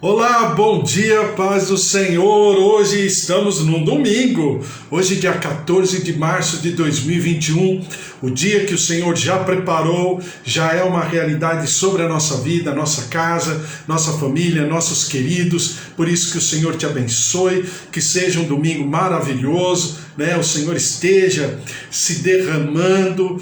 Olá, bom dia, paz do Senhor. Hoje estamos num domingo, hoje dia 14 de março de 2021, o dia que o Senhor já preparou, já é uma realidade sobre a nossa vida, nossa casa, nossa família, nossos queridos. Por isso que o Senhor te abençoe, que seja um domingo maravilhoso, né? O Senhor esteja se derramando,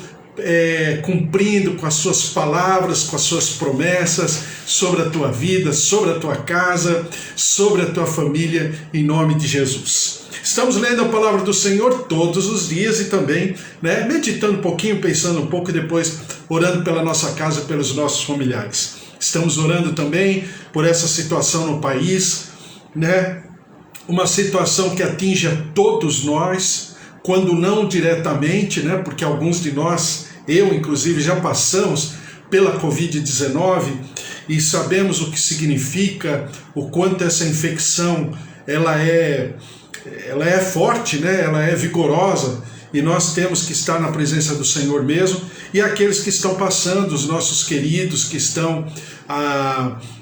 cumprindo com as suas palavras, com as suas promessas sobre a tua vida, sobre a tua casa, sobre a tua família, em nome de Jesus. Estamos lendo a palavra do Senhor todos os dias e também, meditando um pouquinho, pensando um pouco e depois orando pela nossa casa, pelos nossos familiares. Estamos orando também por essa situação no país, uma situação que atinge a todos nós, quando não diretamente, porque alguns de nós, eu inclusive, já passamos pela Covid-19 e sabemos o que significa, o quanto essa infecção ela é forte, ela é vigorosa, e nós temos que estar na presença do Senhor mesmo, e aqueles que estão passando, os nossos queridos que estão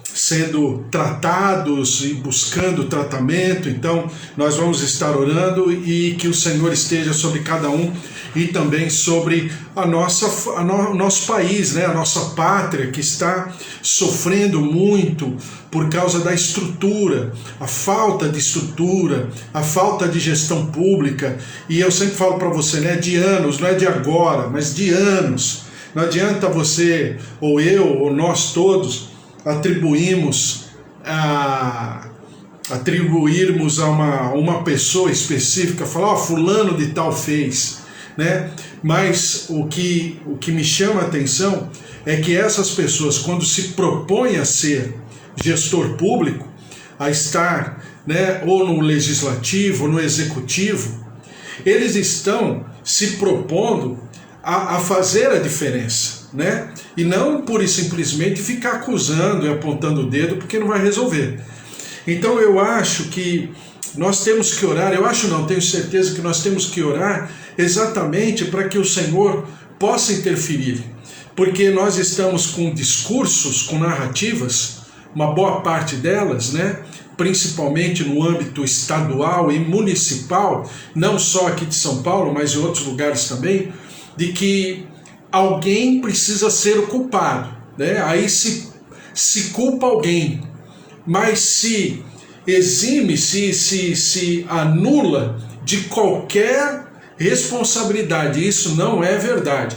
sendo tratados e buscando tratamento. Então nós vamos estar orando e que o Senhor esteja sobre cada um e também sobre o nosso país, a nossa pátria, que está sofrendo muito por causa da estrutura, a falta de estrutura, a falta de gestão pública. E eu sempre falo para você, de anos, não é de agora, mas de anos. Não adianta você, ou eu, ou nós todos, atribuirmos a uma pessoa específica, falar, fulano de tal fez, Mas o que me chama a atenção é que essas pessoas, quando se propõem a ser gestor público, a estar, ou no legislativo, ou no executivo, eles estão se propondo a fazer a diferença, e não pura e simplesmente ficar acusando e apontando o dedo, porque não vai resolver. Então eu acho que nós temos que orar, tenho certeza que nós temos que orar exatamente para que o Senhor possa interferir, porque nós estamos com discursos, com narrativas, uma boa parte delas, principalmente no âmbito estadual e municipal, não só aqui de São Paulo, mas em outros lugares também, de que alguém precisa ser o culpado, Aí se culpa alguém, mas se exime, se anula de qualquer responsabilidade. Isso não é verdade.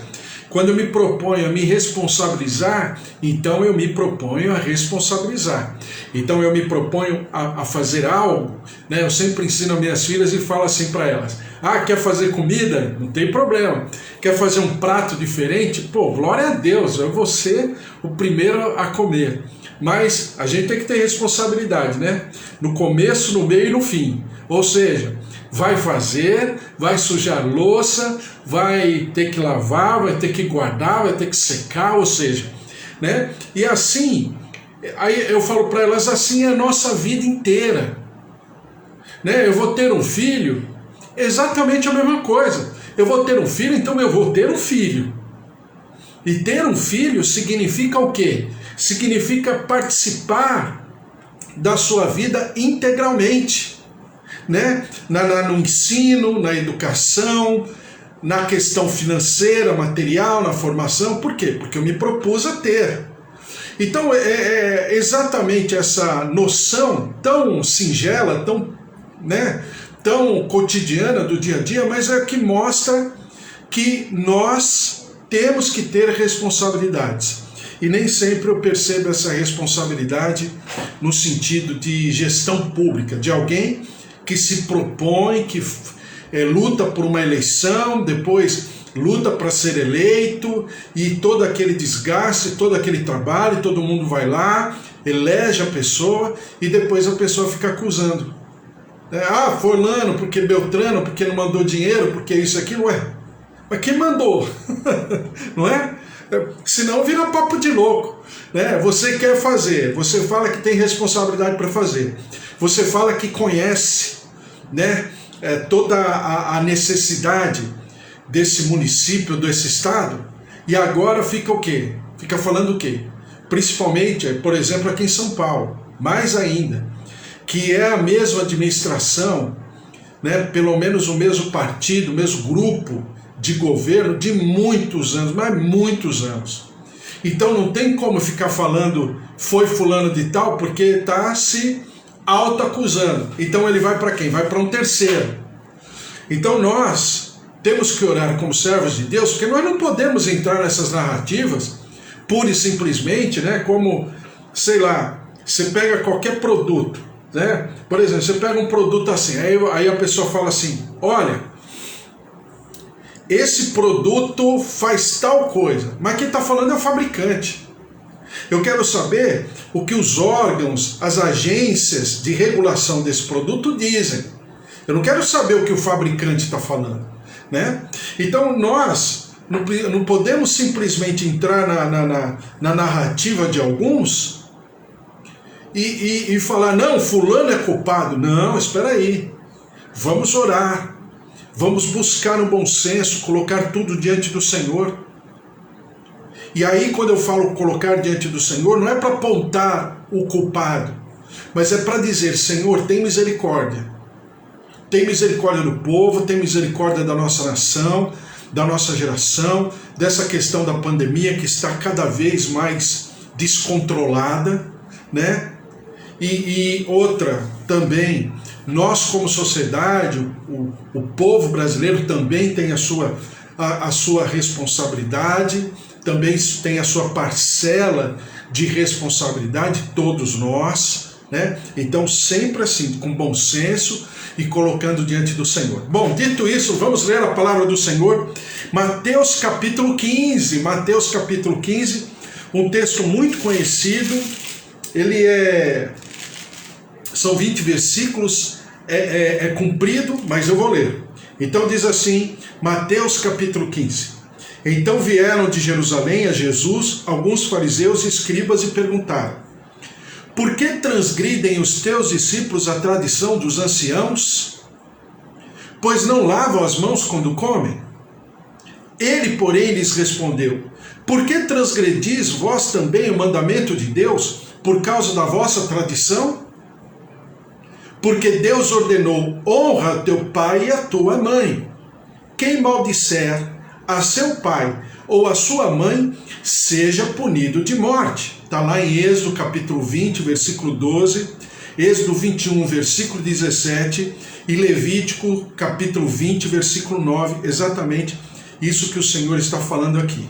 Quando eu me proponho a me responsabilizar, então eu me proponho a responsabilizar. Então eu me proponho a fazer algo, Eu sempre ensino as minhas filhas e falo assim para elas: quer fazer comida? Não tem problema. Quer fazer um prato diferente? Glória a Deus, eu vou ser o primeiro a comer. Mas a gente tem que ter responsabilidade, No começo, no meio e no fim. Ou seja, vai fazer, vai sujar louça, vai ter que lavar, vai ter que guardar, vai ter que secar, ou seja, E assim, aí eu falo para elas, assim é a nossa vida inteira, Eu vou ter um filho, exatamente a mesma coisa. Eu vou ter um filho, então eu vou ter um filho. E ter um filho significa o quê? Significa participar da sua vida integralmente, no ensino, na educação, na questão financeira, material, na formação. Por quê? Porque eu me propus a ter. Então é exatamente essa noção tão singela, tão cotidiana do dia a dia, mas é que mostra que nós temos que ter responsabilidades. E nem sempre eu percebo essa responsabilidade no sentido de gestão pública, de alguém que se propõe, que luta por uma eleição, depois luta para ser eleito, e todo aquele desgaste, todo aquele trabalho, todo mundo vai lá, elege a pessoa, e depois a pessoa fica acusando. Fulano, porque Beltrano, porque não mandou dinheiro, porque isso aqui, mas quem mandou? Não é? Senão vira papo de louco, Você quer fazer, você fala que tem responsabilidade para fazer, você fala que conhece, toda a necessidade desse município, desse estado, e agora fica o quê? Fica falando o quê? Principalmente, por exemplo, aqui em São Paulo. mais ainda, que é a mesma administração, né, pelo menos o mesmo partido, o mesmo grupo de governo de muitos anos, mas muitos anos. Então não tem como ficar falando foi fulano de tal, porque está se autoacusando. Então ele vai para quem? Vai para um terceiro. Então nós temos que orar como servos de Deus, porque nós não podemos entrar nessas narrativas pura e simplesmente, né, como, sei lá, você pega qualquer produto, né? Por exemplo, você pega um produto assim, aí a pessoa fala assim, olha, esse produto faz tal coisa, mas quem está falando é o fabricante. Eu quero saber o que os órgãos, as agências de regulação desse produto dizem. Eu não quero saber o que o fabricante está falando, né? Então nós não podemos simplesmente entrar na narrativa de alguns e falar, não, fulano é culpado. Não, espera aí. Vamos orar. Vamos buscar o bom senso, colocar tudo diante do Senhor. E aí, quando eu falo colocar diante do Senhor, não é para apontar o culpado, mas é para dizer, Senhor, tem misericórdia. Tem misericórdia do povo, tem misericórdia da nossa nação, da nossa geração, dessa questão da pandemia que está cada vez mais descontrolada, né? E outra também, nós como sociedade, o povo brasileiro também tem a sua responsabilidade, também tem a sua parcela de responsabilidade, todos nós, né? Então sempre assim, com bom senso e colocando diante do Senhor. Bom, dito isso, vamos ler a palavra do Senhor, Mateus capítulo 15, Mateus capítulo 15, um texto muito conhecido, são 20 versículos, é comprido, mas eu vou ler. Então diz assim, Mateus capítulo 15. Então vieram de Jerusalém a Jesus alguns fariseus e escribas e perguntaram, por que transgridem os teus discípulos a tradição dos anciãos? Pois não lavam as mãos quando comem? Ele, porém, lhes respondeu, por que transgredis vós também o mandamento de Deus por causa da vossa tradição? Porque Deus ordenou, honra teu pai e a tua mãe. Quem maldisser a seu pai ou a sua mãe, seja punido de morte. Está lá em Êxodo capítulo 20, versículo 12, Êxodo 21, versículo 17 e Levítico capítulo 20, versículo 9, exatamente isso que o Senhor está falando aqui.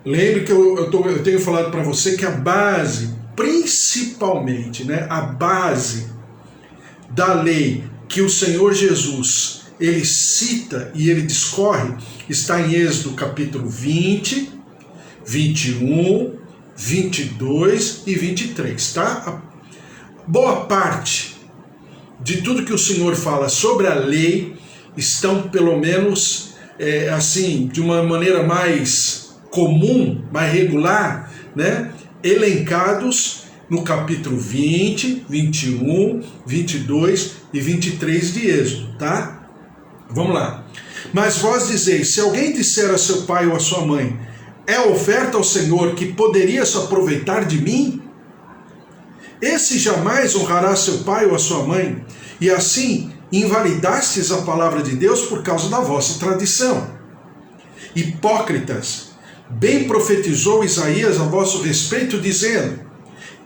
Lembre que eu tenho falado para você que a base, principalmente, né, a base da lei que o Senhor Jesus ele cita e ele discorre, está em Êxodo capítulo 20, 21, 22 e 23, tá? Boa parte de tudo que o Senhor fala sobre a lei estão, pelo menos, assim, de uma maneira mais comum, mais regular, né? Elencados no capítulo 20, 21, 22 e 23 de Êxodo, tá? Vamos lá. Mas vós dizeis, se alguém disser a seu pai ou a sua mãe, é oferta ao Senhor que poderia se aproveitar de mim? Esse jamais honrará seu pai ou a sua mãe, e assim invalidastes a palavra de Deus por causa da vossa tradição. Hipócritas, bem profetizou Isaías a vosso respeito, dizendo,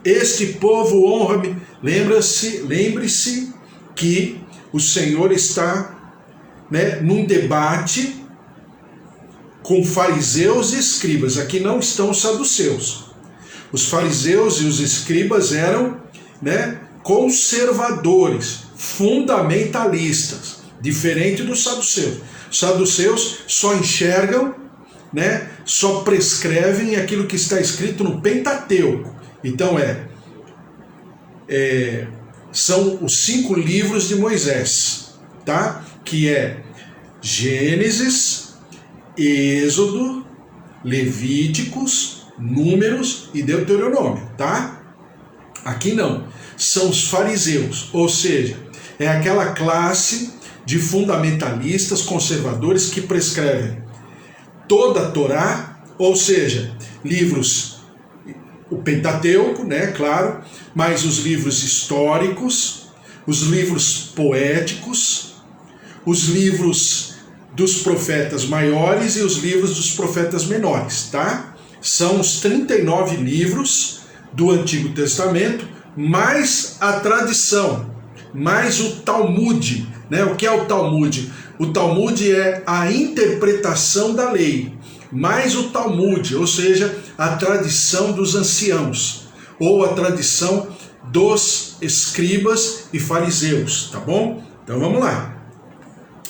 este povo honra-me. Lembre-se que o Senhor está, né, num debate com fariseus e escribas. Aqui não estão os saduceus. Os fariseus e os escribas eram, né, conservadores, fundamentalistas, diferente dos saduceus. Os saduceus só enxergam, né, só prescrevem aquilo que está escrito no Pentateuco. Então são os 5 livros de Moisés, tá? Que é Gênesis, Êxodo, Levíticos, Números e Deuteronômio, tá? Aqui não, são os fariseus, ou seja, é aquela classe de fundamentalistas, conservadores que prescrevem toda a Torá, ou seja, livros, o Pentateuco, né, claro, mas os livros históricos, os livros poéticos, os livros dos profetas maiores e os livros dos profetas menores, tá? São os 39 livros do Antigo Testamento, mais a tradição, mais o Talmud, né? O que é o Talmud? O Talmud é a interpretação da lei, mais o Talmud, ou seja, a tradição dos anciãos, ou a tradição dos escribas e fariseus, tá bom? Então vamos lá.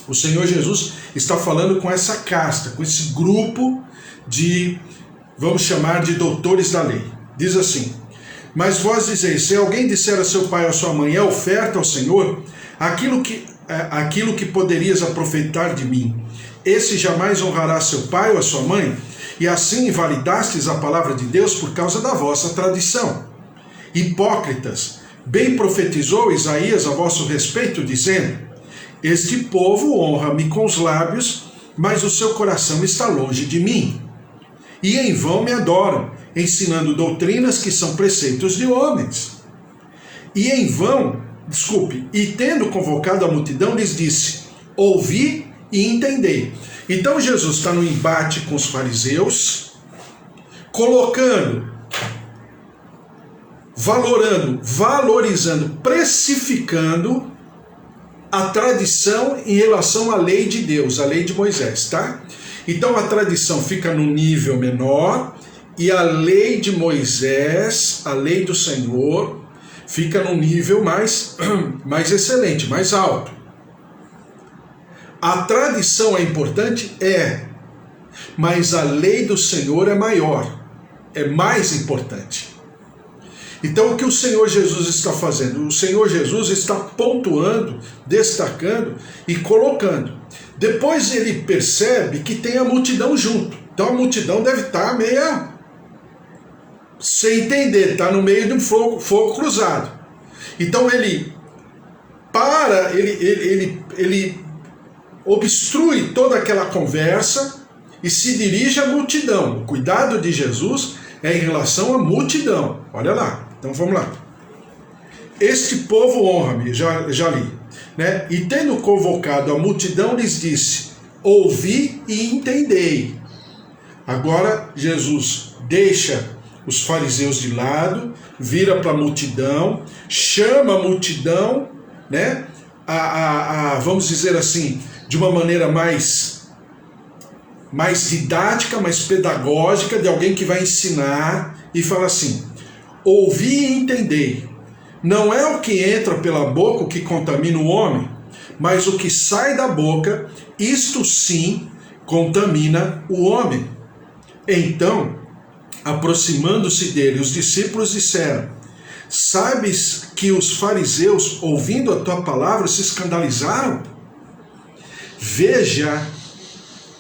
O Senhor Jesus está falando com essa casta, com esse grupo de, vamos chamar de doutores da lei. Diz assim: mas vós dizeis, se alguém disser a seu pai ou a sua mãe, é oferta ao Senhor, aquilo que poderias aproveitar de mim, esse jamais honrará seu pai ou a sua mãe, e assim invalidastes a palavra de Deus por causa da vossa tradição. Hipócritas, bem profetizou Isaías a vosso respeito, dizendo: este povo honra-me com os lábios, mas o seu coração está longe de mim. E em vão me adoram, ensinando doutrinas que são preceitos de homens. E tendo convocado a multidão, lhes disse: ouvi e entendei. Então Jesus está no embate com os fariseus, valorizando, precificando a tradição em relação à lei de Deus, a lei de Moisés, tá? Então a tradição fica num nível menor e a lei de Moisés, a lei do Senhor, fica num nível mais excelente, mais alto. A tradição é importante? É, mas a lei do Senhor é maior, é mais importante. Então o que o Senhor Jesus está fazendo? O Senhor Jesus está pontuando, destacando e colocando. Depois ele percebe que tem a multidão junto. Então a multidão deve estar meia sem entender, está no meio de um fogo cruzado. Então ele obstrui toda aquela conversa e se dirige à multidão. O cuidado de Jesus é em relação à multidão. Olha lá. Então vamos lá. Este povo honra-me, já li, né? E tendo convocado a multidão, lhes disse: ouvi e entendei. Agora Jesus deixa os fariseus de lado, vira para a multidão, chama a multidão, né? Vamos dizer assim, de uma maneira mais didática, mais pedagógica, de alguém que vai ensinar, e fala assim: ouvi e entendei. Não é o que entra pela boca o que contamina o homem, mas o que sai da boca, isto sim contamina o homem. Então, aproximando-se dele, os discípulos disseram: sabes que os fariseus, ouvindo a tua palavra, se escandalizaram? Veja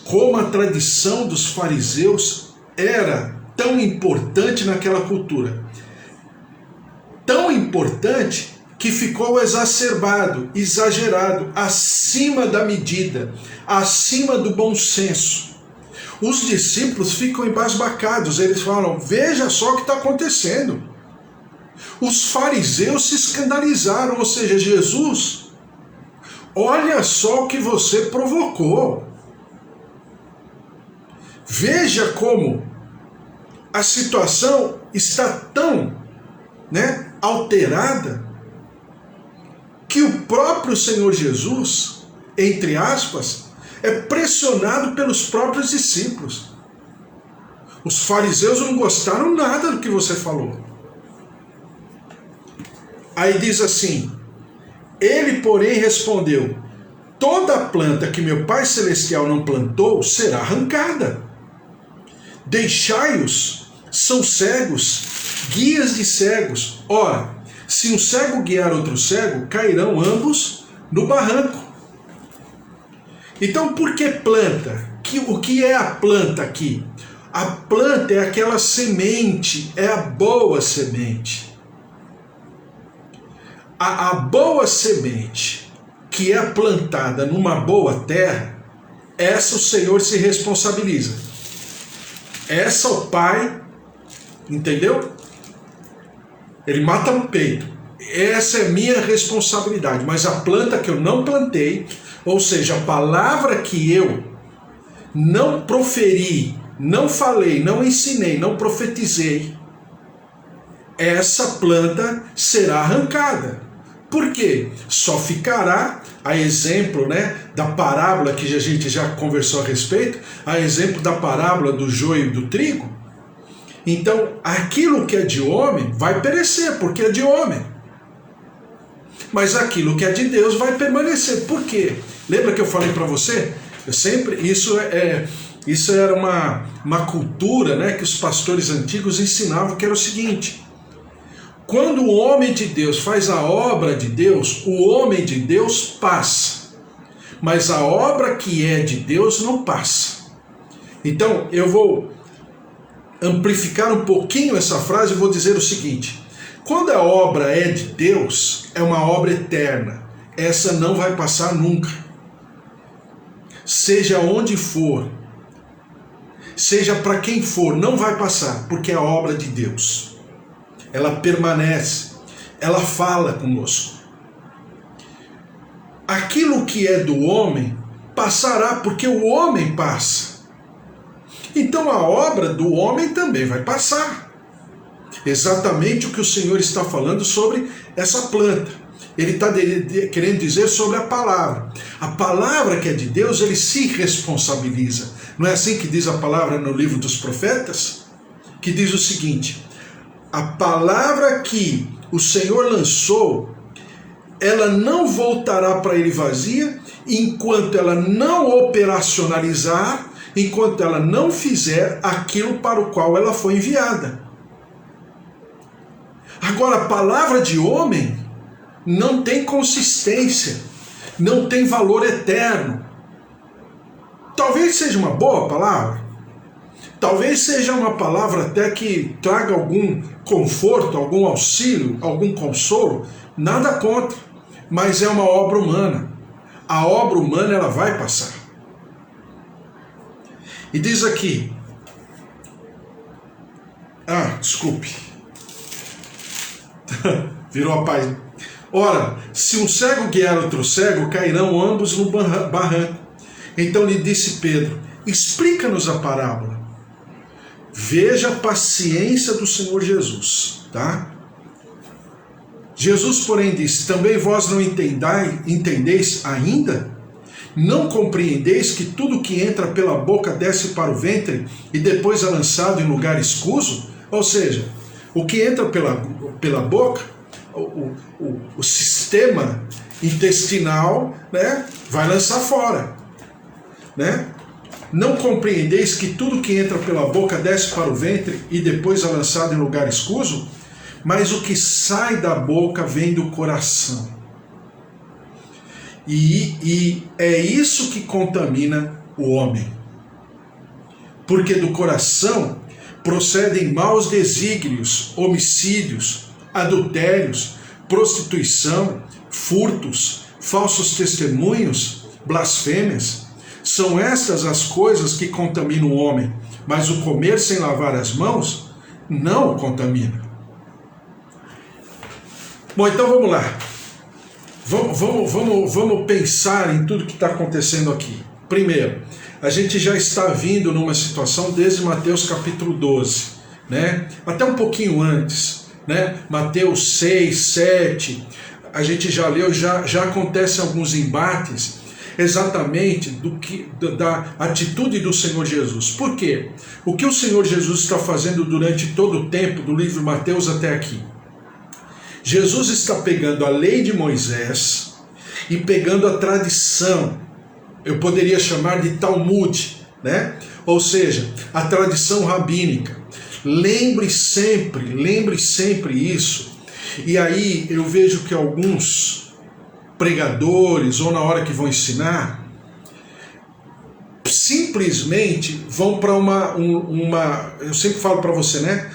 como a tradição dos fariseus era tão importante naquela cultura. Tão importante que ficou exacerbado, exagerado, acima da medida, acima do bom senso. Os discípulos ficam embasbacados, eles falam: veja só o que está acontecendo. Os fariseus se escandalizaram, ou seja, Jesus, olha só o que você provocou. Veja como a situação está tão, alterada, que o próprio Senhor Jesus, entre aspas, é pressionado pelos próprios discípulos. Os fariseus não gostaram nada do que você falou. Aí diz assim: ele, porém, respondeu: toda planta que meu Pai Celestial não plantou será arrancada. Deixai-os, são cegos, guias de cegos. Ora, se um cego guiar outro cego, cairão ambos no barranco. Então, por que planta? O que é a planta aqui? A planta é aquela semente, é a boa semente. A boa semente que é plantada numa boa terra, essa o Senhor se responsabiliza. Essa o Pai, entendeu? Ele mata no peito. Essa é minha responsabilidade. Mas a planta que eu não plantei, ou seja, a palavra que eu não proferi, não falei, não ensinei, não profetizei, essa planta será arrancada. Por quê? Só ficará, a exemplo, né, da parábola que a gente já conversou a respeito, a exemplo da parábola do joio e do trigo. Então, aquilo que é de homem vai perecer, porque é de homem. Mas aquilo que é de Deus vai permanecer. Por quê? Lembra que eu falei para você? Isso era uma cultura, né, que os pastores antigos ensinavam, que era o seguinte: quando o homem de Deus faz a obra de Deus, o homem de Deus passa. Mas a obra que é de Deus não passa. Então, eu vou amplificar um pouquinho essa frase e vou dizer o seguinte: quando a obra é de Deus, é uma obra eterna. Essa não vai passar nunca. Seja onde for, seja para quem for, não vai passar, porque é a obra de Deus. Ela permanece, ela fala conosco. Aquilo que é do homem passará, porque o homem passa. Então a obra do homem também vai passar. Exatamente o que o Senhor está falando sobre essa planta. Ele está querendo dizer sobre a palavra. A palavra que é de Deus, ele se responsabiliza. Não é assim que diz a palavra no livro dos profetas? Que diz o seguinte: a palavra que o Senhor lançou, ela não voltará para ele vazia, enquanto ela não operacionalizar, enquanto ela não fizer aquilo para o qual ela foi enviada. Agora, a palavra de homem não tem consistência, não tem valor eterno. Talvez seja uma boa palavra, talvez seja uma palavra até que traga algum conforto, algum auxílio, algum consolo, nada contra, mas é uma obra humana. A obra humana, ela vai passar. E diz aqui, desculpe, virou a página. Ora, se um cego guiar outro cego, cairão ambos no barranco. Então lhe disse Pedro: explica-nos a parábola. Veja a paciência do Senhor Jesus, tá? Jesus, porém, disse: também vós não entendeis ainda? Não compreendeis que tudo que entra pela boca desce para o ventre e depois é lançado em lugar escuso? Ou seja, o que entra pela boca, o sistema intestinal, né, vai lançar fora, né? Não compreendeis que tudo que entra pela boca desce para o ventre e depois é lançado em lugar escuso? Mas o que sai da boca vem do coração. E é isso que contamina o homem. Porque do coração procedem maus desígnios, homicídios, adultérios, prostituição, furtos, falsos testemunhos, blasfêmias. São estas as coisas que contaminam o homem, mas o comer sem lavar as mãos não o contamina. Bom, então vamos lá. Vamos pensar em tudo que está acontecendo aqui. Primeiro, a gente já está vindo numa situação desde Mateus capítulo 12, né? Até um pouquinho antes, né? Mateus 6, 7, a gente já leu, já acontecem alguns embates exatamente da atitude do Senhor Jesus. Por quê? O que o Senhor Jesus está fazendo durante todo o tempo, do livro de Mateus até aqui? Jesus está pegando a lei de Moisés e pegando a tradição, eu poderia chamar de Talmud, né? Ou seja, a tradição rabínica. Lembre sempre isso. E aí eu vejo que alguns pregadores, ou na hora que vão ensinar, simplesmente vão para eu sempre falo para você, né?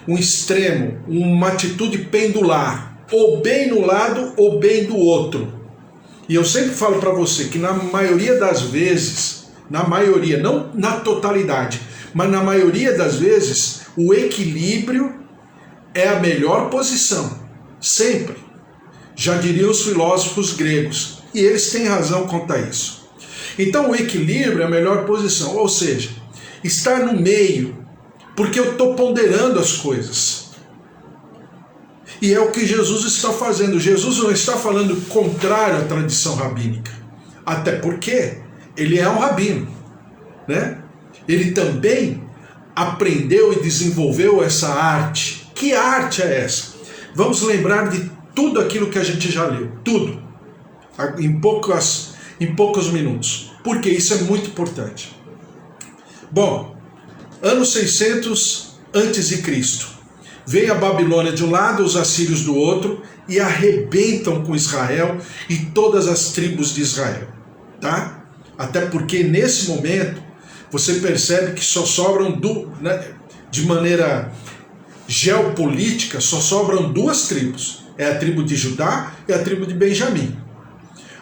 Um extremo, uma atitude pendular, ou bem no lado ou bem do outro. E eu sempre falo para você que na maioria das vezes, não na totalidade, mas na maioria das vezes, o equilíbrio é a melhor posição, sempre. Já diriam os filósofos gregos, e eles têm razão quanto a isso. Então o equilíbrio é a melhor posição, ou seja, estar no meio, porque eu estou ponderando as coisas. E é o que Jesus está fazendo. Jesus não está falando contrário à tradição rabínica, até porque ele é um rabino, né? Ele também aprendeu e desenvolveu essa arte. Que arte é essa? Vamos lembrar de tudo aquilo que a gente já leu, tudo, em poucos minutos, porque isso é muito importante. Bom, ano 600 a.C., vem a Babilônia de um lado, os assírios do outro, e arrebentam com Israel e todas as tribos de Israel, tá? Até porque nesse momento você percebe que só sobram de maneira geopolítica, só sobram duas tribos. É a tribo de Judá e a tribo de Benjamim.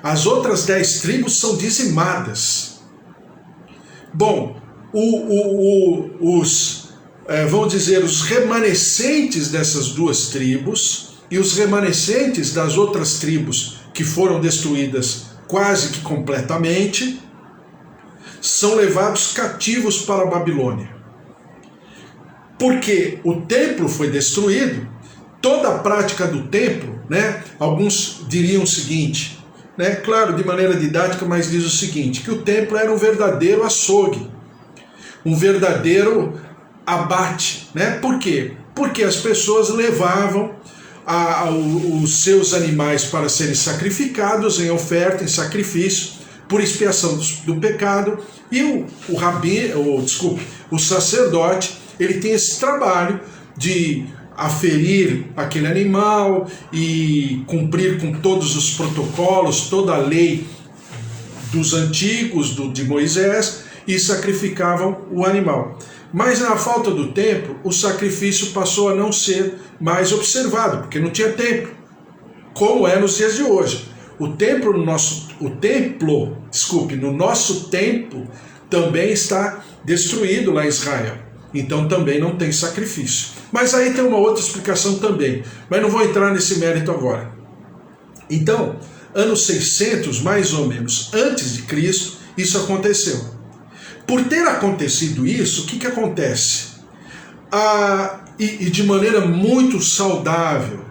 As outras 10 tribos são dizimadas. Bom, vamos dizer, os remanescentes dessas duas tribos e os remanescentes das outras tribos que foram destruídas quase que completamente, são levados cativos para a Babilônia. Porque o templo foi destruído, toda a prática do templo, né? Alguns diriam o seguinte, né? Claro, de maneira didática, mas diz o seguinte, que o templo era um verdadeiro açougue, um verdadeiro abate, né? Por quê? Porque as pessoas levavam os seus animais para serem sacrificados em oferta, em sacrifício, por expiação do pecado, e o sacerdote, ele tem esse trabalho de aferir aquele animal e cumprir com todos os protocolos, toda a lei dos antigos, de Moisés, e sacrificavam o animal. Mas na falta do templo, o sacrifício passou a não ser mais observado, porque não tinha templo, como é nos dias de hoje. No nosso templo também está destruído lá em Israel. Então também não tem sacrifício. Mas aí tem uma outra explicação também, mas não vou entrar nesse mérito agora. Então, ano 600, mais ou menos, antes de Cristo, isso aconteceu. Por ter acontecido isso, o que acontece? E de maneira muito saudável,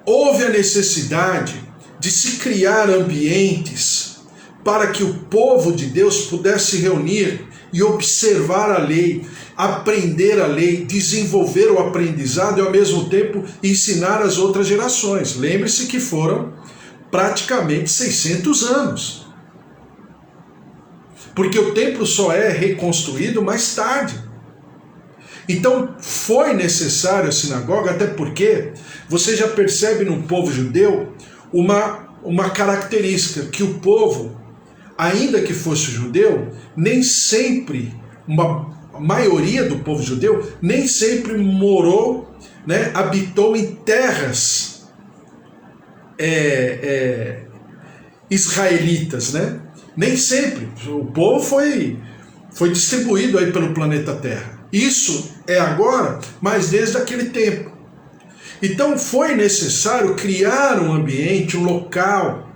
houve a necessidade de se criar ambientes para que o povo de Deus pudesse se reunir e observar a lei, aprender a lei, desenvolver o aprendizado e ao mesmo tempo ensinar as outras gerações. Lembre-se que foram praticamente 600 anos. Porque o templo só é reconstruído mais tarde. Então foi necessário a sinagoga, até porque você já percebe no povo judeu uma característica, que o povo, ainda que fosse judeu, nem sempre, a maioria do povo judeu, nem sempre morou, né, habitou em terras israelitas, né? Nem sempre. O povo foi distribuído aí pelo planeta Terra. Isso é agora, mas desde aquele tempo. Então foi necessário criar um ambiente, um local,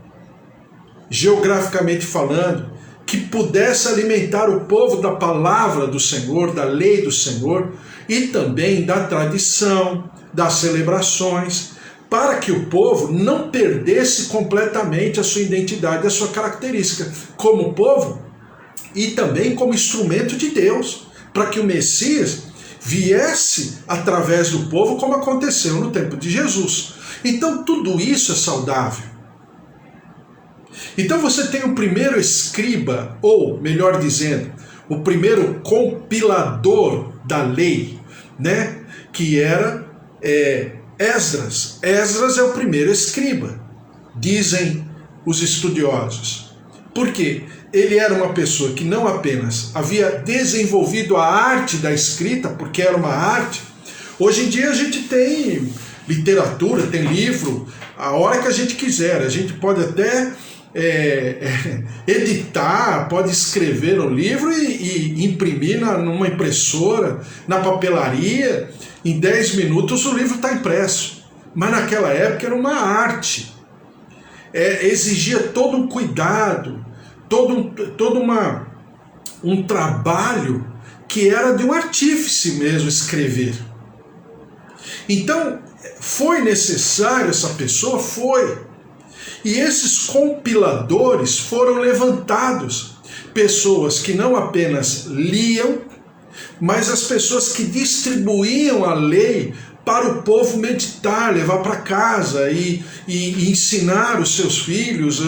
geograficamente falando, que pudesse alimentar o povo da palavra do Senhor, da lei do Senhor, e também da tradição, das celebrações, para que o povo não perdesse completamente a sua identidade, a sua característica como povo e também como instrumento de Deus, para que o Messias viesse através do povo, como aconteceu no tempo de Jesus. Então tudo isso é saudável. Então você tem o primeiro escriba, ou melhor dizendo, o primeiro compilador da lei, né, que era Esdras. Esdras é o primeiro escriba, dizem os estudiosos. Por quê? Ele era uma pessoa que não apenas havia desenvolvido a arte da escrita, porque era uma arte. Hoje em dia a gente tem literatura, tem livro, a hora que a gente quiser. A gente pode até editar, pode escrever um livro e imprimir numa impressora, na papelaria. Em 10 minutos o livro está impresso. Mas naquela época era uma arte. Exigia todo um cuidado, todo um trabalho que era de um artífice mesmo escrever. Então, foi necessário essa pessoa? Foi. E esses compiladores foram levantados. Pessoas que não apenas liam, mas as pessoas que distribuíam a lei para o povo meditar, levar para casa e ensinar os seus filhos,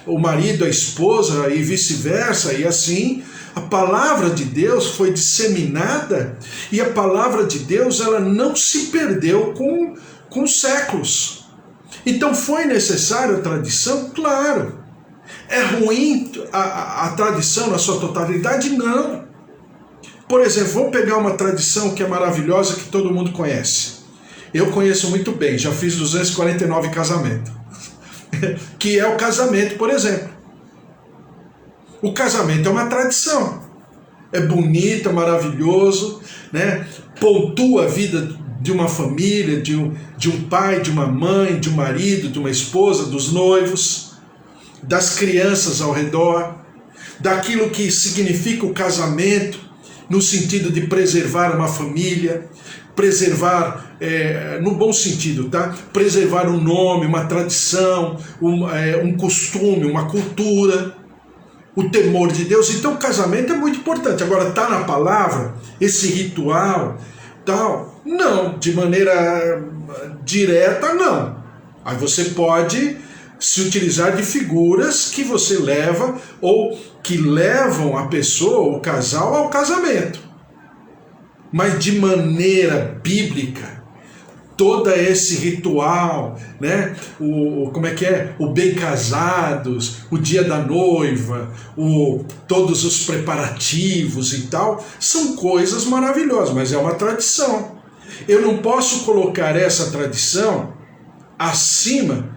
o marido, a esposa e vice-versa, e assim a palavra de Deus foi disseminada, e a palavra de Deus ela não se perdeu com séculos. Então foi necessária a tradição? Claro. É ruim a tradição na sua totalidade? Não. Por exemplo, vamos pegar uma tradição que é maravilhosa, que todo mundo conhece. Eu conheço muito bem, já fiz 249 casamentos. Que é o casamento, por exemplo. O casamento é uma tradição. É bonito, é maravilhoso, né? Pontua a vida de uma família, de um pai, de uma mãe, de um marido, de uma esposa, dos noivos, das crianças ao redor, daquilo que significa o casamento, no sentido de preservar uma família, preservar, no bom sentido, tá? Preservar um nome, uma tradição, um costume, uma cultura, o temor de Deus. Então o casamento é muito importante. Agora, está na palavra, esse ritual, tal? Não, de maneira direta, não. Aí você pode se utilizar de figuras que você leva ou que levam a pessoa, o casal, ao casamento. Mas de maneira bíblica, todo esse ritual, né? Como é que é? O bem casados, o dia da noiva, todos os preparativos e tal, são coisas maravilhosas, mas é uma tradição. Eu não posso colocar essa tradição acima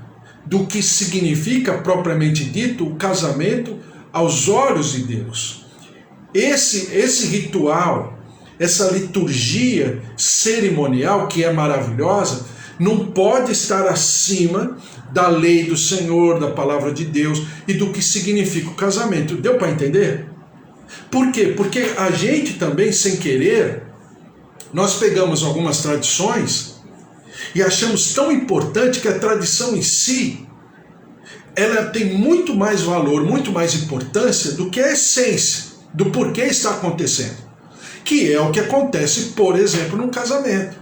do que significa, propriamente dito, o casamento aos olhos de Deus. Esse ritual, essa liturgia cerimonial, que é maravilhosa, não pode estar acima da lei do Senhor, da palavra de Deus e do que significa o casamento. Deu para entender? Por quê? Porque a gente também, sem querer, nós pegamos algumas tradições e achamos tão importante que a tradição em si, ela tem muito mais valor, muito mais importância do que a essência, do porquê está acontecendo. Que é o que acontece, por exemplo, num casamento.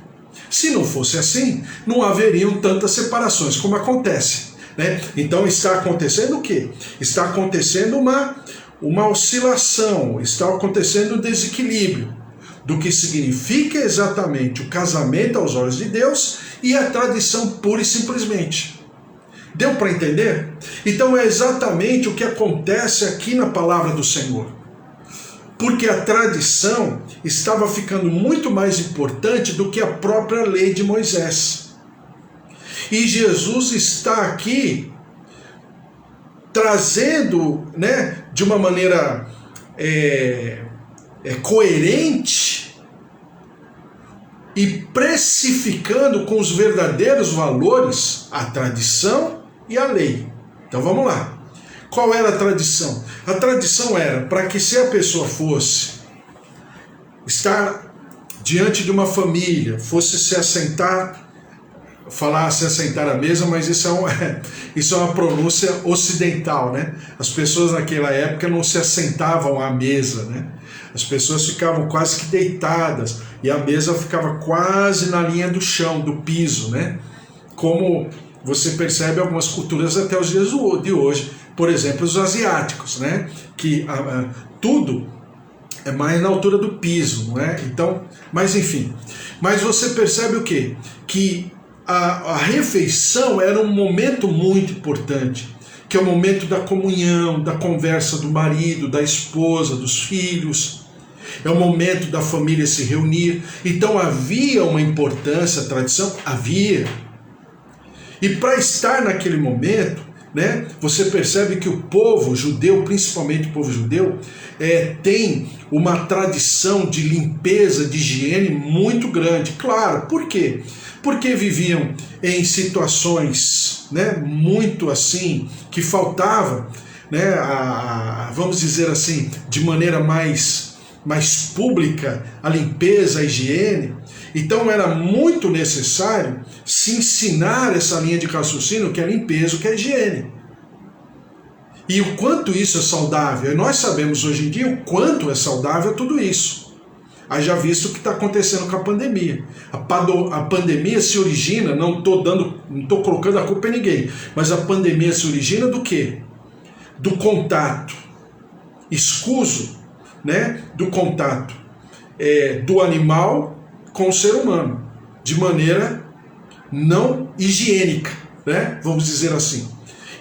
Se não fosse assim, não haveriam tantas separações como acontece, né? Então está acontecendo o quê? Está acontecendo uma oscilação, está acontecendo um desequilíbrio do que significa exatamente o casamento aos olhos de Deus e a tradição pura e simplesmente. Deu para entender? Então é exatamente o que acontece aqui na palavra do Senhor. Porque a tradição estava ficando muito mais importante do que a própria lei de Moisés. E Jesus está aqui trazendo, né, de uma maneira coerente e precificando com os verdadeiros valores a tradição e a lei. Então vamos lá. Qual era a tradição? A tradição era para que, se a pessoa fosse estar diante de uma família, fosse se assentar, falar se assentar à mesa, mas isso é uma pronúncia ocidental, né? As pessoas naquela época não se assentavam à mesa, né? As pessoas ficavam quase que deitadas e a mesa ficava quase na linha do chão, do piso, né? Como você percebe algumas culturas até os dias de hoje, por exemplo, os asiáticos, né? Que tudo é mais na altura do piso, não é? Então, mas enfim. Mas você percebe o quê? Que a refeição era um momento muito importante, que é o momento da comunhão, da conversa do marido, da esposa, dos filhos. É o momento da família se reunir. Então havia uma importância, tradição? Havia. E para estar naquele momento, né? Você percebe que o povo judeu, principalmente o povo judeu, tem uma tradição de limpeza, de higiene muito grande. Claro, por quê? Porque viviam em situações, né, muito assim, que faltava, né, vamos dizer assim, de maneira mais pública, a limpeza, a higiene. Então era muito necessário se ensinar essa linha de raciocínio que é limpeza, que é higiene. E o quanto isso é saudável. E nós sabemos hoje em dia o quanto é saudável tudo isso. Haja visto o que está acontecendo com a pandemia. A pandemia se origina, não estou colocando a culpa em ninguém, mas a pandemia se origina do quê? Do contato escuso, né? Do contato do animal com o ser humano, de maneira não higiênica, né? Vamos dizer assim.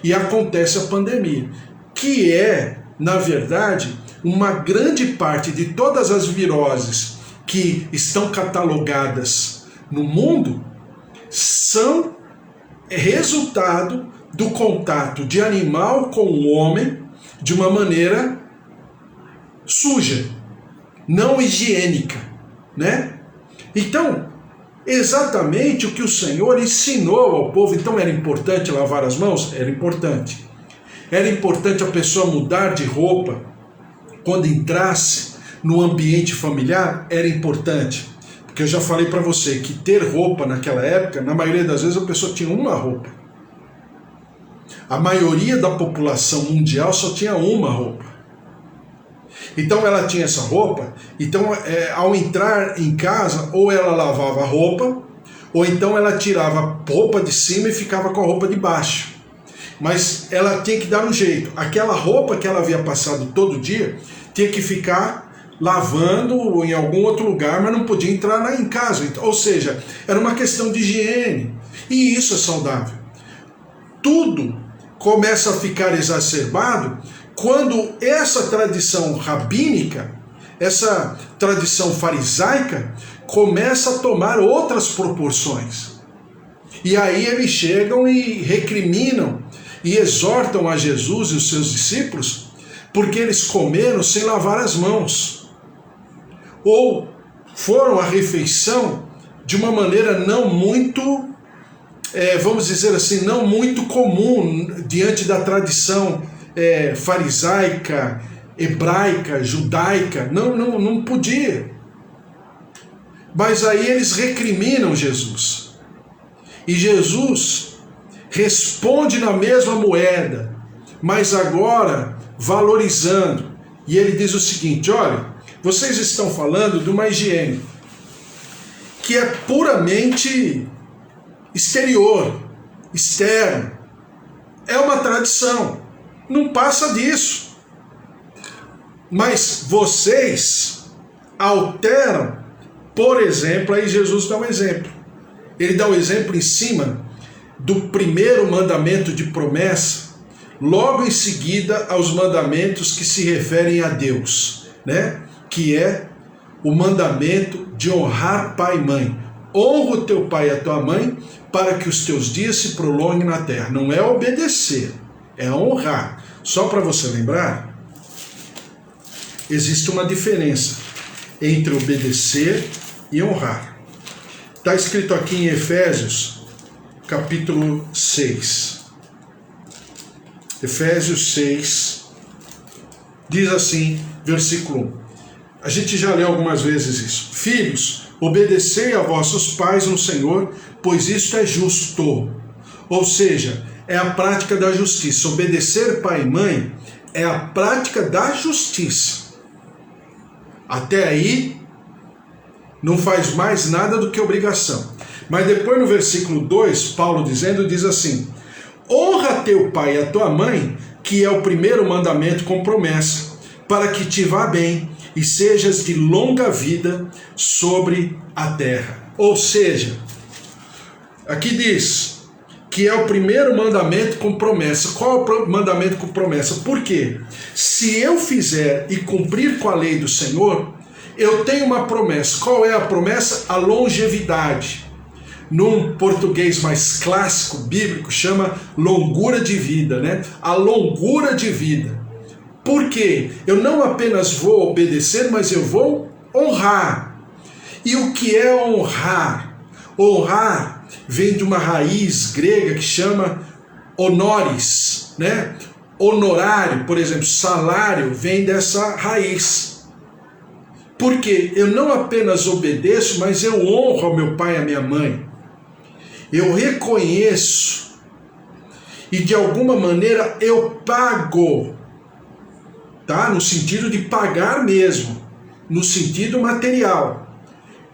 E acontece a pandemia, que é, na verdade, uma grande parte de todas as viroses que estão catalogadas no mundo são resultado do contato de animal com o homem de uma maneira suja, não higiênica, né? Então, exatamente o que o Senhor ensinou ao povo. Então era importante lavar as mãos? Era importante. Era importante a pessoa mudar de roupa quando entrasse no ambiente familiar? Era importante. Porque eu já falei para você que ter roupa naquela época, na maioria das vezes a pessoa tinha uma roupa. A maioria da população mundial só tinha uma roupa. Então ela tinha essa roupa, então ao entrar em casa, ou ela lavava a roupa, ou então ela tirava a roupa de cima e ficava com a roupa de baixo. Mas ela tinha que dar um jeito. Aquela roupa que ela havia passado todo dia, tinha que ficar lavando em algum outro lugar, mas não podia entrar em casa. Ou seja, era uma questão de higiene. E isso é saudável. Tudo começa a ficar exacerbado quando essa tradição rabínica, essa tradição farisaica, começa a tomar outras proporções. E aí eles chegam e recriminam e exortam a Jesus e os seus discípulos porque eles comeram sem lavar as mãos. Ou foram à refeição de uma maneira não muito, vamos dizer assim, não muito comum diante da tradição farisaica, hebraica, judaica. Não podia. Mas aí eles recriminam Jesus. E Jesus responde na mesma moeda, mas agora valorizando. E ele diz o seguinte: olha, vocês estão falando de uma higiene que é puramente exterior, externo. É uma tradição. Não passa disso. Mas vocês alteram, por exemplo, aí Jesus dá um exemplo. Ele dá um exemplo em cima do primeiro mandamento de promessa, logo em seguida aos mandamentos que se referem a Deus, né? Que é o mandamento de honrar pai e mãe. Honra o teu pai e a tua mãe para que os teus dias se prolonguem na terra. Não é obedecer, é honrar. Só para você lembrar, existe uma diferença entre obedecer e honrar. Está escrito aqui em Efésios, capítulo 6. Efésios 6, diz assim, versículo 1. A gente já leu algumas vezes isso. Filhos, obedecei a vossos pais no Senhor, pois isto é justo. Ou seja, é a prática da justiça. Obedecer pai e mãe é a prática da justiça. Até aí, não faz mais nada do que obrigação. Mas depois no versículo 2, Paulo dizendo, diz assim: honra teu pai e a tua mãe, que é o primeiro mandamento com promessa, para que te vá bem e sejas de longa vida sobre a terra. Ou seja, aqui diz que é o primeiro mandamento com promessa. Qual é o mandamento com promessa? Por quê? Se eu fizer e cumprir com a lei do Senhor, eu tenho uma promessa. Qual é a promessa? A longevidade. num português mais clássico, bíblico, chama longura de vida, né? A longura de vida. Por quê? Eu não apenas vou obedecer, mas eu vou honrar. E o que é honrar? Honrar vem de uma raiz grega que chama honores, né? Honorário, por exemplo, salário vem dessa raiz. Porque eu não apenas obedeço, mas eu honro ao meu pai e à minha mãe. Eu reconheço e de alguma maneira eu pago, tá? No sentido de pagar mesmo, no sentido material.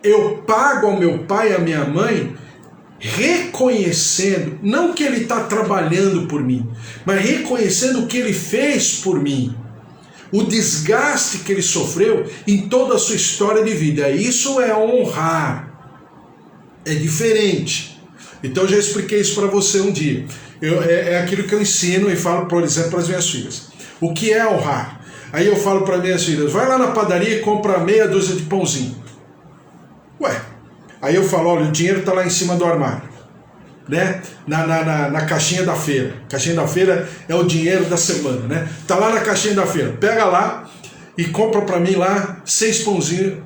Eu pago ao meu pai e à minha mãe reconhecendo, não que ele está trabalhando por mim, mas reconhecendo o que ele fez por mim, o desgaste que ele sofreu em toda a sua história de vida. Isso é honrar, é diferente. Então eu já expliquei isso para você um dia. É aquilo que eu ensino e falo, por exemplo, para as minhas filhas. O que é honrar? Aí eu falo para minhas filhas, vai lá na padaria e compra meia dúzia de pãozinho. Ué, aí eu falo, olha, o dinheiro está lá em cima do armário, né? Na caixinha da feira. Caixinha da feira é o dinheiro da semana, né? Tá lá na caixinha da feira. Pega lá e compra para mim lá 6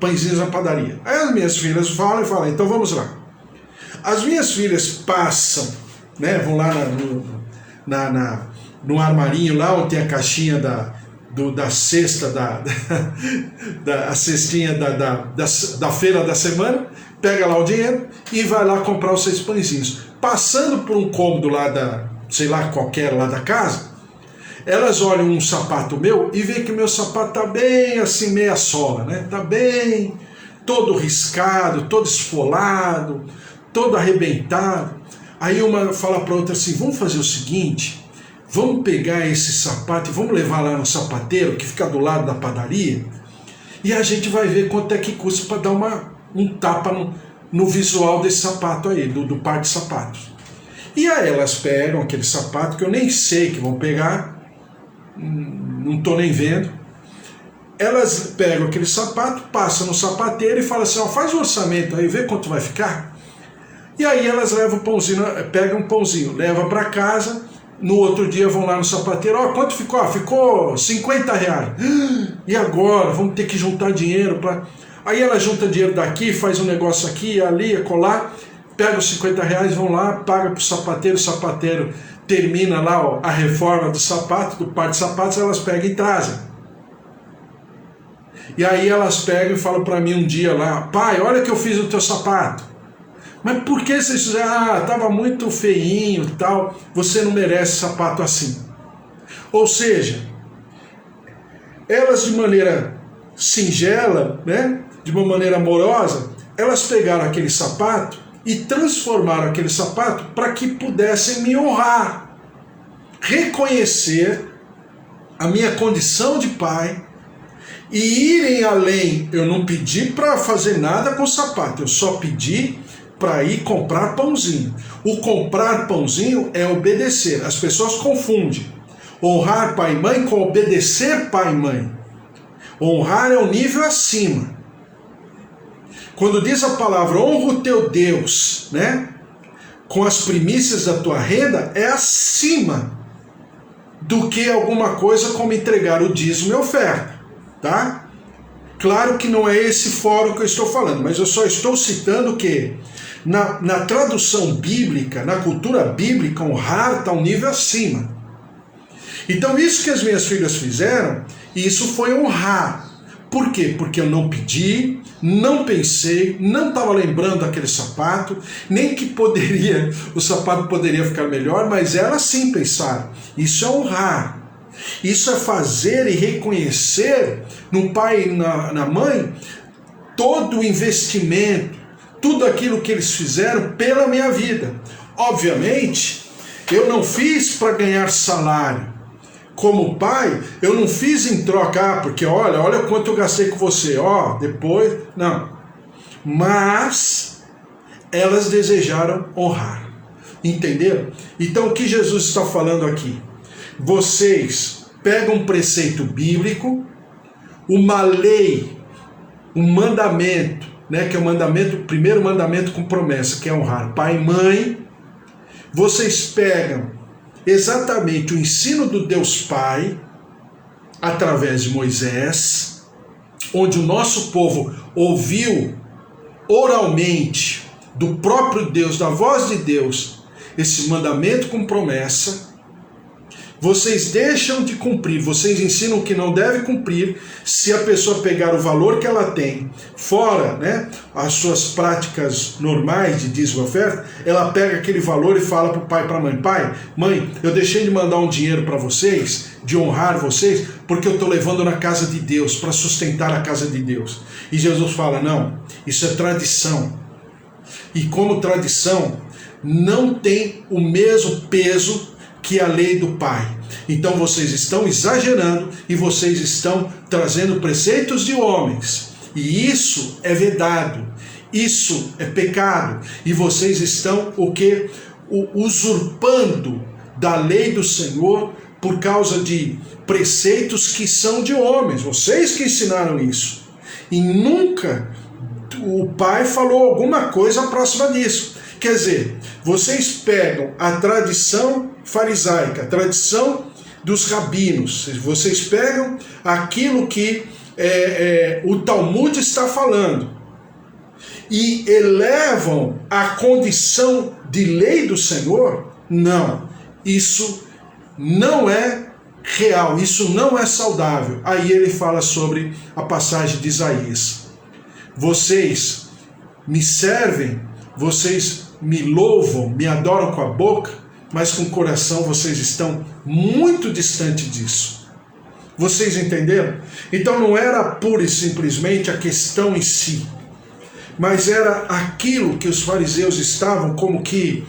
pãezinhos na padaria. Aí as minhas filhas falam, então vamos lá. As minhas filhas passam, né? Vão lá no armarinho lá onde tem a caixinha da cesta, a cestinha da feira da semana, pega lá o dinheiro e vai lá comprar os 6 pãezinhos. Passando por um cômodo lá sei lá, qualquer lá da casa, elas olham um sapato meu e veem que meu sapato tá bem assim, meia sola, né? Tá bem, todo riscado, todo esfolado, todo arrebentado. Aí uma fala para outra assim, vamos fazer o seguinte, vamos pegar esse sapato e vamos levar lá no sapateiro que fica do lado da padaria e a gente vai ver quanto é que custa para dar um tapa no visual desse sapato aí, do par de sapatos. E aí elas pegam aquele sapato que eu nem sei que vão pegar, não estou nem vendo. Elas pegam aquele sapato, passam no sapateiro e falam assim, ó, faz o orçamento aí, vê quanto vai ficar. E aí elas levam o pãozinho, pegam um pãozinho, levam para casa. No outro dia vão lá no sapateiro, ó, quanto ficou? Ah, ficou 50 reais. E agora? Vamos ter que juntar dinheiro para... Aí ela junta dinheiro daqui, faz um negócio aqui, ali, colar, pega os 50 reais, vão lá, paga pro sapateiro, o sapateiro termina lá ó, a reforma do sapato, do par de sapatos, elas pegam e trazem. E aí elas pegam e falam para mim um dia lá, pai, olha que eu fiz o teu sapato. Mas por que vocês fizeram? Ah, estava muito feinho e tal, você não merece sapato assim. Ou seja, elas de maneira singela, né, de uma maneira amorosa, elas pegaram aquele sapato e transformaram aquele sapato para que pudessem me honrar, reconhecer a minha condição de pai e irem além. Eu não pedi para fazer nada com o sapato, eu só pedi para ir comprar pãozinho. O comprar pãozinho é obedecer. As pessoas confundem honrar pai e mãe com obedecer pai e mãe. Honrar é um nível acima. Quando diz a palavra honra o teu Deus, né, com as primícias da tua renda, é acima do que alguma coisa como entregar o dízimo e oferta, tá? Claro que não é esse fórum que eu estou falando, mas eu só estou citando que na tradução bíblica, na cultura bíblica, honrar está um nível acima. Então isso que as minhas filhas fizeram, isso foi honrar. Por quê? Porque eu não pedi, não pensei, não estava lembrando daquele sapato, nem que o sapato poderia ficar melhor, mas elas sim pensaram. Isso é honrar. Isso é fazer e reconhecer no pai e na mãe todo o investimento, tudo aquilo que eles fizeram pela minha vida. Obviamente, eu não fiz para ganhar salário. Como pai, eu não fiz em troca, porque olha quanto eu gastei com você, depois, não. Mas elas desejaram honrar. Entenderam? Então o que Jesus está falando aqui? Vocês pegam um preceito bíblico, uma lei, um mandamento, né, que é o primeiro mandamento com promessa, que é honrar pai e mãe, vocês pegam exatamente o ensino do Deus Pai, através de Moisés, onde o nosso povo ouviu oralmente do próprio Deus, da voz de Deus, esse mandamento com promessa. Vocês deixam de cumprir, vocês ensinam o que não deve cumprir, se a pessoa pegar o valor que ela tem, fora, né, as suas práticas normais de dízimo e oferta, ela pega aquele valor e fala para o pai e para a mãe: pai, mãe, eu deixei de mandar um dinheiro para vocês, de honrar vocês, porque eu estou levando na casa de Deus, para sustentar a casa de Deus. E Jesus fala: não, isso é tradição. E como tradição, não tem o mesmo peso que a lei do Pai. Então vocês estão exagerando e vocês estão trazendo preceitos de homens. E isso é vedado, isso é pecado. E vocês estão o quê? Usurpando da lei do Senhor por causa de preceitos que são de homens. Vocês que ensinaram isso. E nunca o Pai falou alguma coisa próxima disso. Quer dizer, vocês pegam a tradição farisaica, a tradição dos rabinos, vocês pegam aquilo que o Talmud está falando e elevam a condição de lei do Senhor. Não, isso não é real, isso não é saudável. Aí ele fala sobre a passagem de Isaías: vocês me servem, vocês me louvam, me adoram com a boca, mas com o coração vocês estão muito distante disso. Vocês entenderam? Então não era pura e simplesmente a questão em si, mas era aquilo que os fariseus estavam como que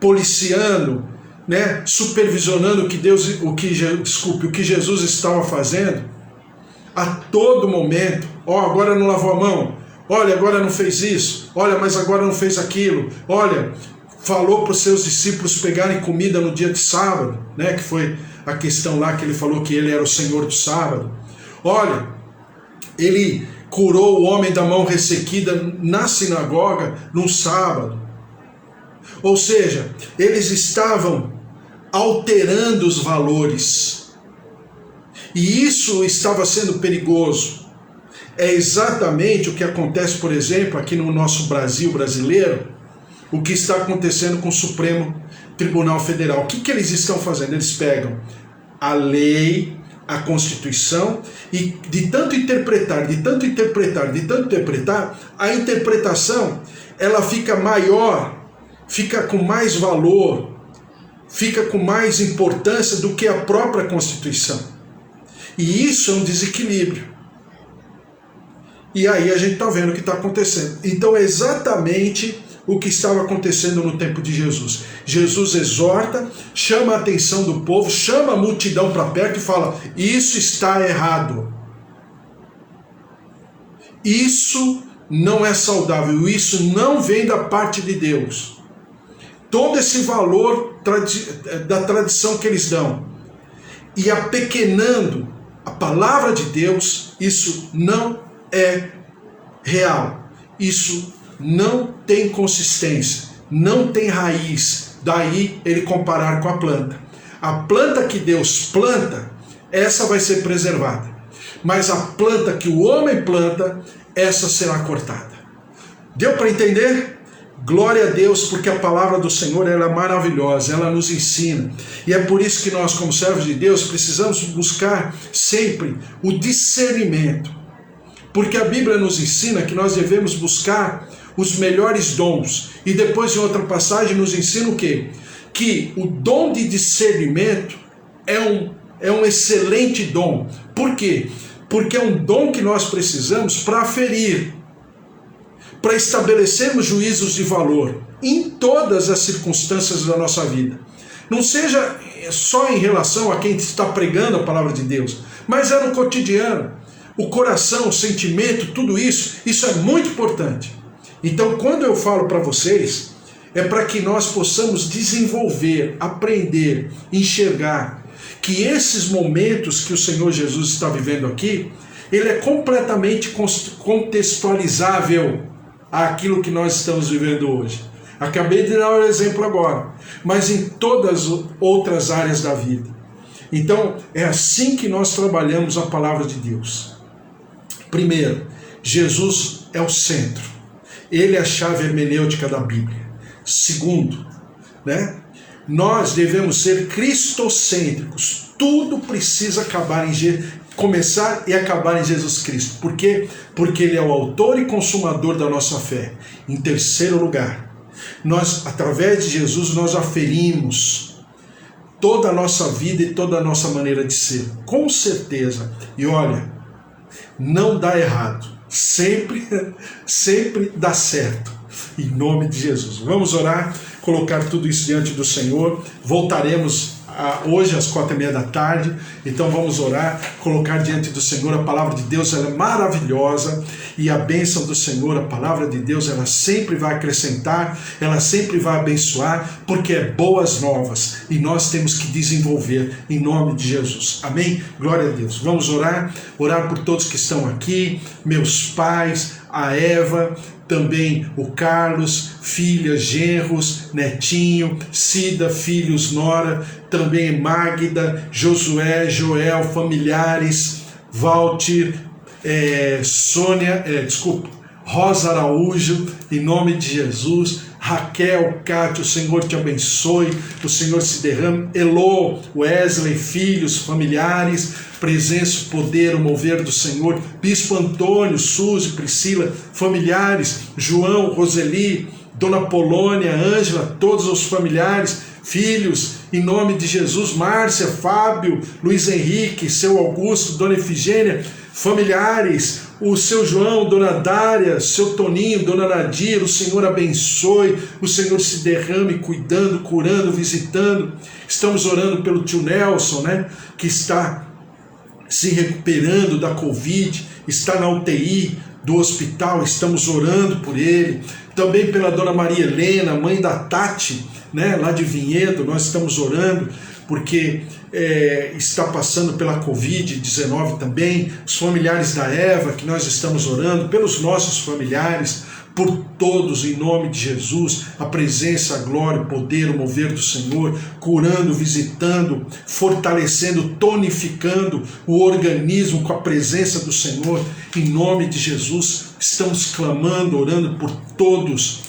policiando, né, supervisionando o que Jesus estava fazendo a todo momento. Agora não lavou a mão. Olha, agora não fez isso. Olha, mas agora não fez aquilo. Olha, falou para os seus discípulos pegarem comida no dia de sábado, né? Que foi a questão lá que ele falou que ele era o Senhor do sábado. Olha, ele curou o homem da mão ressequida na sinagoga num sábado. Ou seja, eles estavam alterando os valores. E isso estava sendo perigoso. É exatamente o que acontece, por exemplo, aqui no nosso Brasil brasileiro, o que está acontecendo com o Supremo Tribunal Federal. O que eles estão fazendo? Eles pegam a lei, a Constituição, e de tanto interpretar, a interpretação ela fica maior, fica com mais valor, fica com mais importância do que a própria Constituição. E isso é um desequilíbrio. E aí a gente está vendo o que está acontecendo. Então é exatamente o que estava acontecendo no tempo de Jesus. Jesus exorta, chama a atenção do povo, chama a multidão para perto e fala: isso está errado. Isso não é saudável, isso não vem da parte de Deus. Todo esse valor da tradição que eles dão e apequenando a palavra de Deus, isso não é real. Isso não tem consistência, não tem raiz. Daí ele comparar com a planta. A planta que Deus planta, essa vai ser preservada. Mas a planta que o homem planta, essa será cortada. Deu para entender? Glória a Deus, porque a palavra do Senhor ela é maravilhosa, ela nos ensina. E é por isso que nós, como servos de Deus, precisamos buscar sempre o discernimento. Porque a Bíblia nos ensina que nós devemos buscar os melhores dons. E depois em outra passagem nos ensina o quê? Que o dom de discernimento é um excelente dom. Por quê? Porque é um dom que nós precisamos para aferir, para estabelecermos juízos de valor em todas as circunstâncias da nossa vida. Não seja só em relação a quem está pregando a palavra de Deus, mas é no cotidiano. O coração, o sentimento, tudo isso é muito importante. Então, quando eu falo para vocês, é para que nós possamos desenvolver, aprender, enxergar que esses momentos que o Senhor Jesus está vivendo aqui, ele é completamente contextualizável àquilo que nós estamos vivendo hoje. Acabei de dar um exemplo agora, mas em todas as outras áreas da vida. Então, é assim que nós trabalhamos a palavra de Deus. Primeiro, Jesus é o centro. Ele é a chave hermenêutica da Bíblia. Segundo, nós devemos ser cristocêntricos. Tudo precisa começar e acabar em Jesus Cristo. Por quê? Porque Ele é o autor e consumador da nossa fé. Em terceiro lugar, nós, através de Jesus, nós aferimos toda a nossa vida e toda a nossa maneira de ser. Com certeza. E olha, não dá errado. Sempre dá certo. Em nome de Jesus. Vamos orar, colocar tudo isso diante do Senhor. Voltaremos hoje às 4h30 da tarde. Então vamos orar, colocar diante do Senhor. A palavra de Deus, ela é maravilhosa, e a bênção do Senhor, a palavra de Deus, ela sempre vai acrescentar, ela sempre vai abençoar, porque é boas novas, e nós temos que desenvolver em nome de Jesus. Amém? Glória a Deus. Vamos orar por todos que estão aqui, meus pais, a Eva, também o Carlos, filhas, genros, netinho, Cida, filhos, nora, também Magda, Josué, Joel, familiares, Valtir, Sônia, Rosa Araújo, em nome de Jesus, Raquel, Cátia, o Senhor te abençoe, o Senhor se derrame, Elô, Wesley, filhos, familiares, presença, o poder, o mover do Senhor, Bispo Antônio, Suzy, Priscila, familiares, João, Roseli, Dona Polônia, Ângela, todos os familiares, filhos, em nome de Jesus, Márcia, Fábio, Luiz Henrique, seu Augusto, Dona Efigênia, familiares, o seu João, Dona Dária, seu Toninho, Dona Nadir, o Senhor abençoe, o Senhor se derrame, cuidando, curando, visitando. Estamos orando pelo tio Nelson, que está se recuperando da Covid, está na UTI do hospital, estamos orando por ele. Também pela Dona Maria Helena, mãe da Tati, lá de Vinhedo, nós estamos orando, porque está passando pela Covid-19 também, os familiares da Eva, que nós estamos orando, pelos nossos familiares, por todos, em nome de Jesus, a presença, a glória, o poder, o mover do Senhor, curando, visitando, fortalecendo, tonificando o organismo com a presença do Senhor, em nome de Jesus, estamos clamando, orando por todos,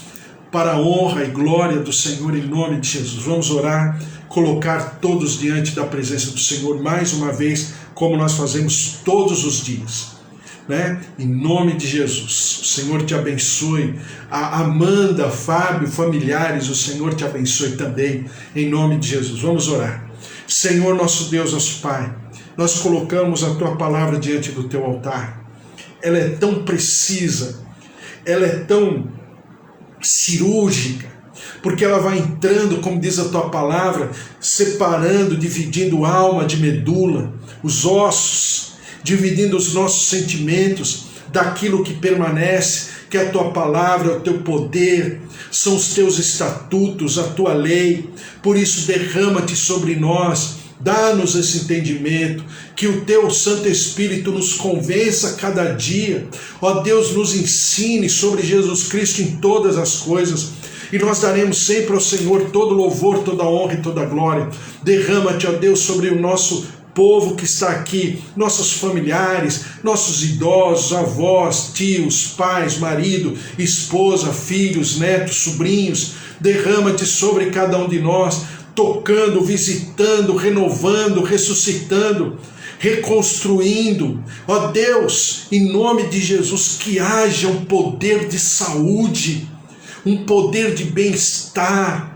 para a honra e glória do Senhor, em nome de Jesus. Vamos orar, colocar todos diante da presença do Senhor, mais uma vez, como nós fazemos todos os dias. Em nome de Jesus, o Senhor te abençoe. A Amanda, Fábio, familiares, o Senhor te abençoe também, em nome de Jesus. Vamos orar. Senhor, nosso Deus, nosso Pai, nós colocamos a Tua palavra diante do Teu altar. Ela é tão precisa, ela é tão cirúrgica, porque ela vai entrando, como diz a Tua palavra, separando, dividindo alma de medula, os ossos, dividindo os nossos sentimentos daquilo que permanece, que é a Tua palavra, o Teu poder, são os Teus estatutos, a Tua lei. Por isso derrama-te sobre nós, dá-nos esse entendimento, que o Teu Santo Espírito nos convença cada dia. Ó Deus, nos ensine sobre Jesus Cristo em todas as coisas, e nós daremos sempre ao Senhor todo louvor, toda honra e toda glória. Derrama-te, ó Deus, sobre o nosso povo que está aqui, nossos familiares, nossos idosos, avós, tios, pais, marido, esposa, filhos, netos, sobrinhos. Derrama-te sobre cada um de nós, tocando, visitando, renovando, ressuscitando, reconstruindo. Ó Deus, em nome de Jesus, que haja um poder de saúde, um poder de bem-estar,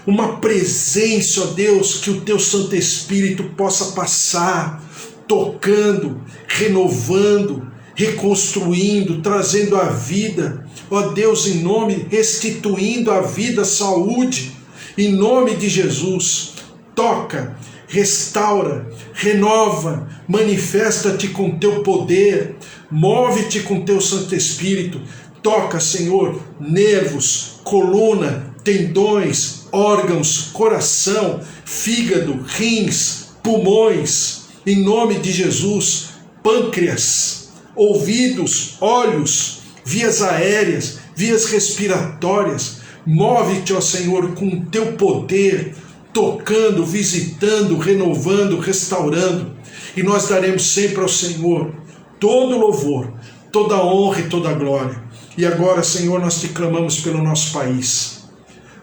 uma presença, ó Deus, que o Teu Santo Espírito possa passar, tocando, renovando, reconstruindo, trazendo a vida, ó Deus, em nome, restituindo a vida, a saúde, em nome de Jesus. Toca, restaura, renova, manifesta-te com Teu poder, move-te com Teu Santo Espírito. Toca, Senhor, nervos, coluna, tendões, órgãos, coração, fígado, rins, pulmões, em nome de Jesus, pâncreas, ouvidos, olhos, vias aéreas, vias respiratórias. Move-te, ó Senhor, com o teu poder, tocando, visitando, renovando, restaurando. E nós daremos sempre ao Senhor todo louvor, toda honra e toda glória. E agora, Senhor, nós te clamamos pelo nosso país.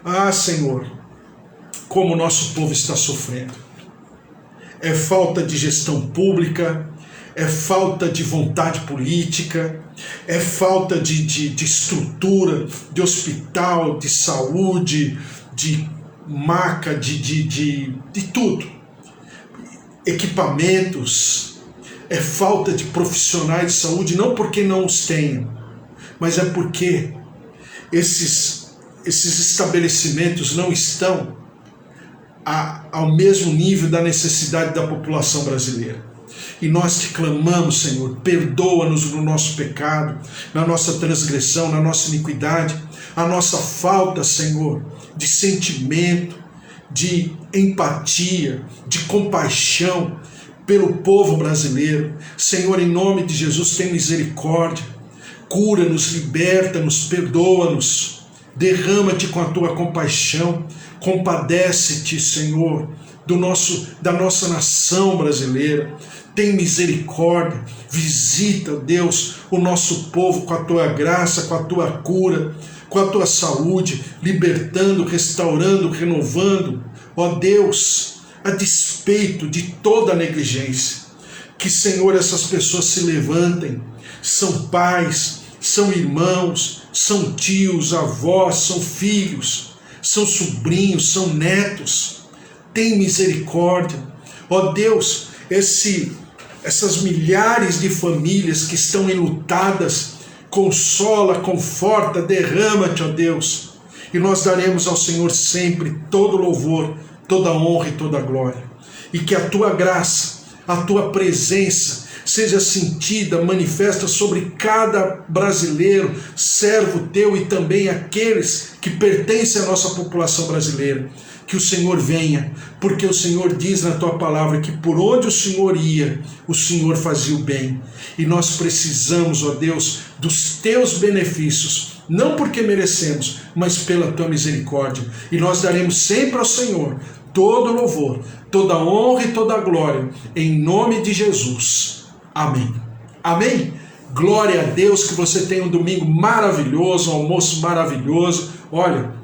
Ah, Senhor, como o nosso povo está sofrendo. É falta de gestão pública, é falta de vontade política, é falta de estrutura, de hospital, de saúde, de maca, de tudo. Equipamentos, é falta de profissionais de saúde, não porque não os tenham, mas é porque esses estabelecimentos não estão ao mesmo nível da necessidade da população brasileira. E nós te clamamos, Senhor, perdoa-nos no nosso pecado, na nossa transgressão, na nossa iniquidade, a nossa falta, Senhor, de sentimento, de empatia, de compaixão pelo povo brasileiro. Senhor, em nome de Jesus, tem misericórdia, cura-nos, liberta-nos, perdoa-nos, derrama-te com a tua compaixão, compadece-te, Senhor, da nossa nação brasileira. Tem misericórdia, visita, Deus, o nosso povo com a tua graça, com a tua cura, com a tua saúde, libertando, restaurando, renovando. Ó Deus, a despeito de toda a negligência, que, Senhor, essas pessoas se levantem, são pais, são irmãos, são tios, avós, são filhos, são sobrinhos, são netos. Tem misericórdia. Ó Deus, essas milhares de famílias que estão enlutadas, consola, conforta, derrama-te, ó Deus. E nós daremos ao Senhor sempre todo louvor, toda honra e toda glória. E que a tua graça, a tua presença seja sentida, manifesta sobre cada brasileiro, servo teu e também aqueles que pertencem à nossa população brasileira. Que o Senhor venha, porque o Senhor diz na tua palavra que por onde o Senhor ia, o Senhor fazia o bem. E nós precisamos, ó Deus, dos teus benefícios, não porque merecemos, mas pela tua misericórdia. E nós daremos sempre ao Senhor todo louvor, toda honra e toda glória, em nome de Jesus. Amém. Amém? Glória a Deus, que você tenha um domingo maravilhoso, um almoço maravilhoso. Olha,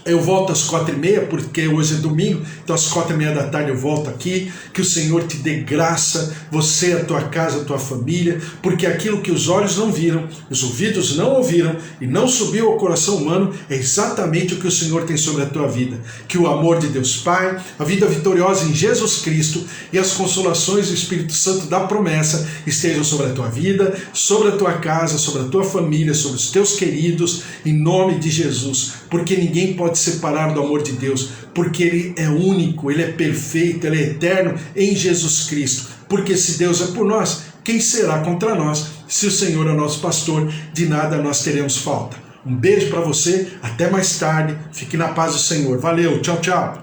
eu volto às 4h30, porque hoje é domingo, então às 4h30 da tarde eu volto aqui. Que o Senhor te dê graça, você, a tua casa, a tua família, porque aquilo que os olhos não viram, os ouvidos não ouviram e não subiu ao coração humano, é exatamente o que o Senhor tem sobre a tua vida. Que o amor de Deus Pai, a vida vitoriosa em Jesus Cristo e as consolações do Espírito Santo da promessa estejam sobre a tua vida, sobre a tua casa, sobre a tua família, sobre os teus queridos, em nome de Jesus, porque ninguém pode separar do amor de Deus, porque Ele é único, Ele é perfeito, Ele é eterno em Jesus Cristo. Porque se Deus é por nós, quem será contra nós? Se o Senhor é nosso pastor, de nada nós teremos falta. Um beijo para você, até mais tarde, fique na paz do Senhor. Valeu, tchau, tchau.